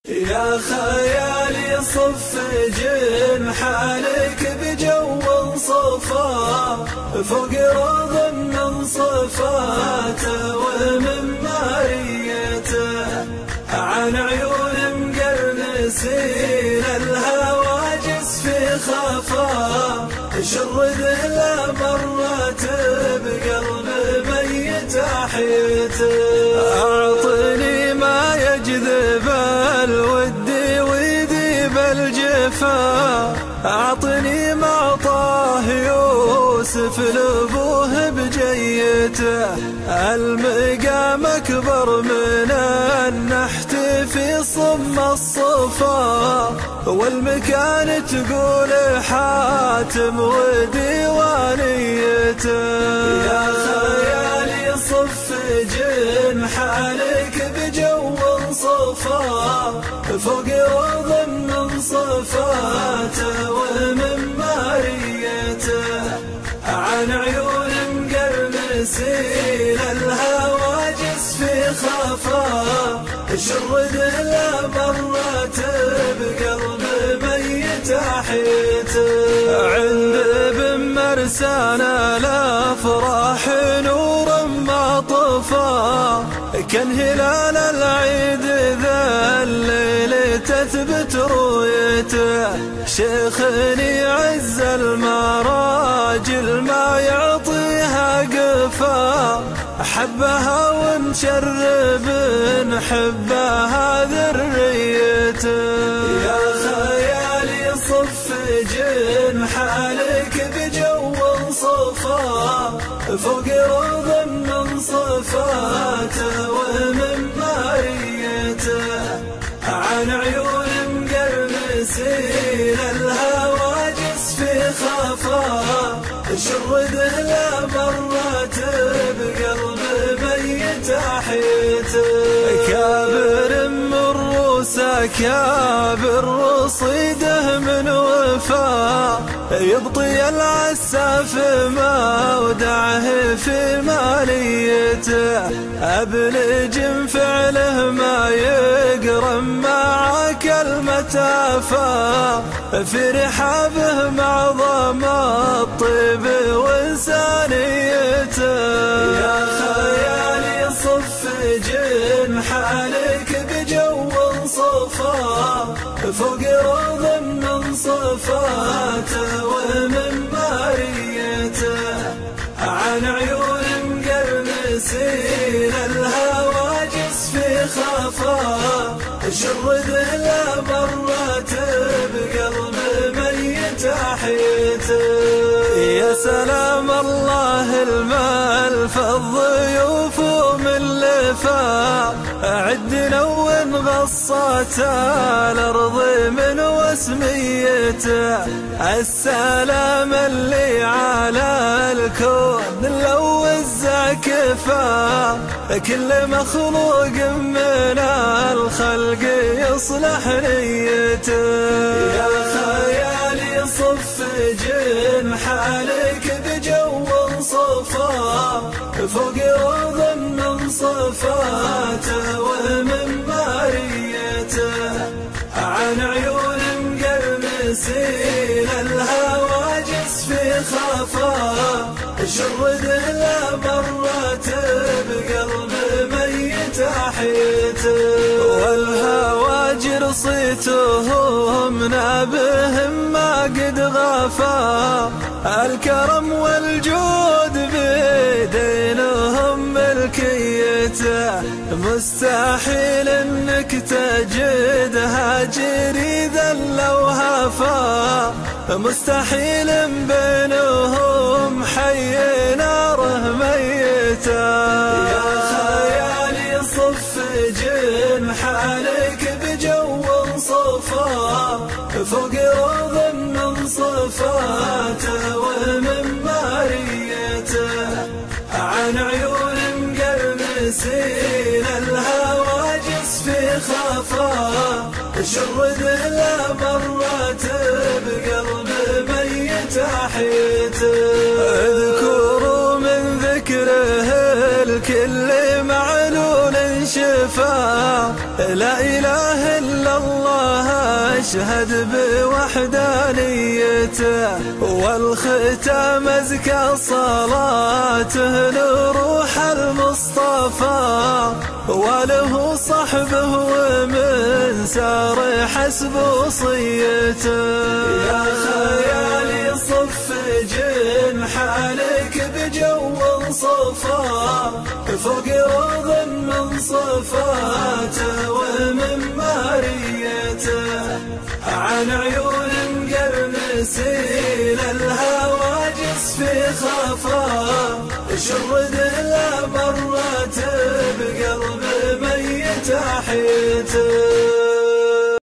يا خيالي صف جنحانك بجو صفا فوق رضا من صفاته ومن ماريته عن عيون مقرنسين الهواجس في خفا شرد له مرات بقلب ميت احيته اعطني ما يجذب الود ويذيب الجفا اعطني ما طاه يوسف لابوه بجيته المقام اكبر من النحت في صم الصفا والمكان تقول حاتم وديوانيته يا خيالي صف جنحانك بجو صفا فوق رضا من صفاته ومن ماريته عن عيون مقرنسين الهواجس في خفا شرد له مرات بقلب ميت احيته عند ابن مرسان الافراح نورا ما طفا كان هلال العيد ذا الليل تثبت رؤيته شيخني عز المراجل ما يعطيها قفا حبها ونشرب نحبها ذريته يا خيالي صف جنحانك بجو صفا فوق رضا من صفاته ومن ماريته عن عيون مقرنسين الهواجس في خفا شرد له مرات بقلب ميت احيته كابر من روسه كابر رصيده من وفا يبطي العساف ما ودعه في ماليته أبلج فعله ما يقرم مع كلمة أفا في رحابه معظم الطيب وإنسانيته يا خيالي صف جنحانك بجو صفا فوق رضا من صفاته ومن ماريته عن عيون مقرنسين الهواجس في خفا شرد له مرات بقلب ميت احيته يا سلام الله المال فالضيوف من لفا عدنا وانغصت الارض من وسميته السلام اللي على الكون لو الزكفا كل مخلوق من الخلق يصلح نيته يا خيالي صف جنحانك بجو صفا فوق رضا من صفاته ومن ماريته عن عيون مقرنسين الهواجس في خفا شرد له مرات بقلب ميت احيته والهواجر صيتهم نابهم ما قد غفا الكرم والجود بيدينهم ملكيته مستحيل انك تجدها جريدا لو هفا مستحيل بينهم حي ناره ميته يا خيالي صف جنحانك بجو صفا فوق رضا من صفاته ومن ماريته عن عيون مقرنسين الهواجس في خفا شرد له مرات بقلب ميت احيته اذكروا من ذكره الكل معلول شفا لا إله إلا الله أشهد بوحدانيته، والختام أزكى صلاته لروح المصطفى، وله صحبه ومن سار حسب وصيته. يا خيالي صف جنحانك بجو صفا، فوق روض من صفاته ومن ماريته، عن عيون مقرنسين الهواجس في خفا، شرد لا مرت بقلب ميت أحيته.